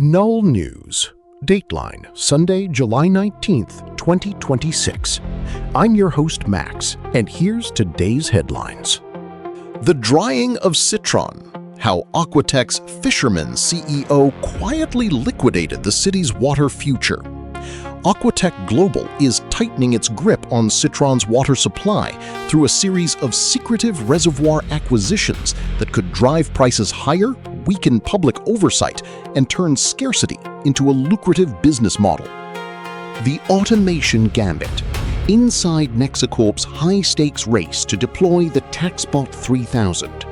Null News. Dateline, Sunday, July 19th, 2026. I'm your host, Max, and here's today's headlines. The drying of Citron. How Aquatech's fisherman CEO quietly liquidated the city's water future. Aquatech Global is tightening its grip on Citron's water supply through a series of secretive reservoir acquisitions that could drive prices higher, weaken public oversight, and turn scarcity into a lucrative business model. The Automation Gambit. Inside Nexacorp's high-stakes race to deploy the TaxBot 3000.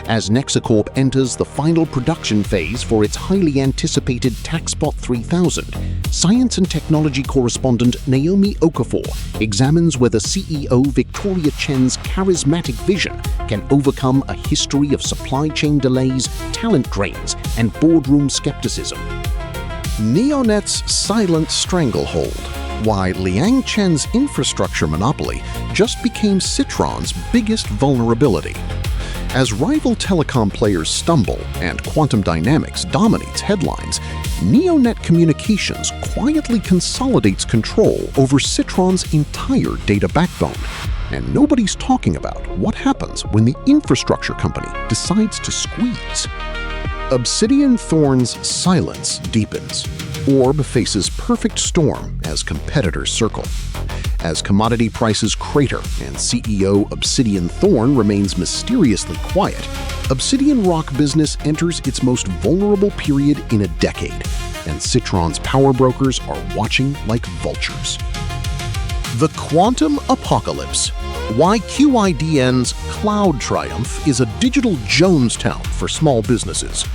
As Nexacorp enters the final production phase for its highly anticipated TaxBot 3000, science and technology correspondent Naomi Okafor examines whether CEO Victoria Chen's charismatic vision can overcome a history of supply chain delays, talent drains, and boardroom skepticism. Neonet's silent stranglehold. Why Liang Chen's infrastructure monopoly just became Citron's biggest vulnerability. As rival telecom players stumble and Quantum Dynamics dominates headlines, Neonet Communications quietly consolidates control over Citron's entire data backbone. And nobody's talking about what happens when the infrastructure company decides to squeeze. Obsidian Thorn's silence deepens. Orb faces perfect storm as competitors circle. As commodity prices crater and CEO Obsidian Thorn remains mysteriously quiet, Obsidian Rock business enters its most vulnerable period in a decade, and Citron's power brokers are watching like vultures. The Quantum Apocalypse. Why QIDN's Cloud Triumph is a digital Jonestown for small businesses.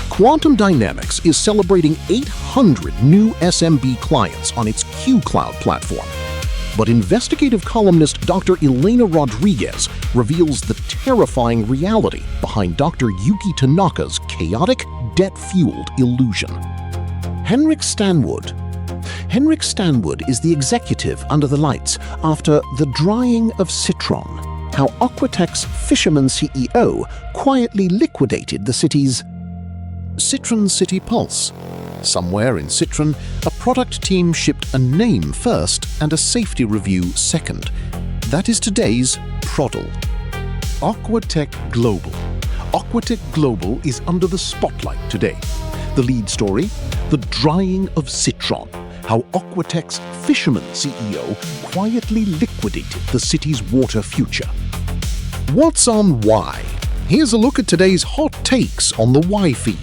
Quantum Dynamics is celebrating 800 new SMB clients on its Q-Cloud platform. But investigative columnist Dr. Elena Rodriguez reveals the terrifying reality behind Dr. Yuki Tanaka's chaotic, debt-fueled illusion. Henrik Stanwood. Henrik Stanwood is the executive under the lights after the drying of Citron. How Aquatech's fisherman CEO quietly liquidated the city's Citron City Pulse. Somewhere in Citron, a product team shipped a name first and a safety review second. That is today's Proddle. Aquatech Global. Aquatech Global is under the spotlight today. The lead story, the drying of Citron. How Aquatech's fisherman CEO quietly liquidated the city's water future. What's on Why? Here's a look at today's hot takes on the Why feed.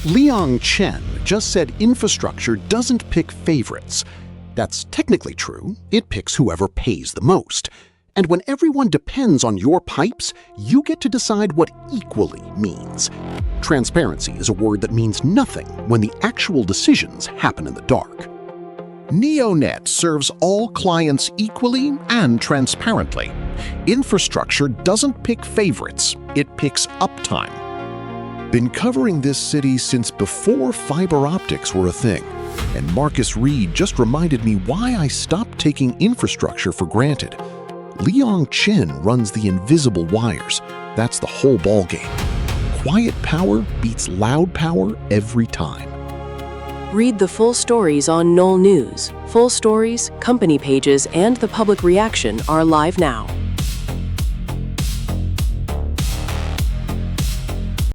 Liang Chen just said infrastructure doesn't pick favorites. That's technically true. It picks whoever pays the most. And when everyone depends on your pipes, you get to decide what equally means. Transparency is a word that means nothing when the actual decisions happen in the dark. Neonet serves all clients equally and transparently. Infrastructure doesn't pick favorites. It picks uptime. Been covering this city since before fiber optics were a thing, and Marcus Reed just reminded me why I stopped taking infrastructure for granted. Liang Chen runs the invisible wires. That's the whole ballgame. Quiet power beats loud power every time. Read the full stories on Null News. Full stories, company pages, and the public reaction are live now.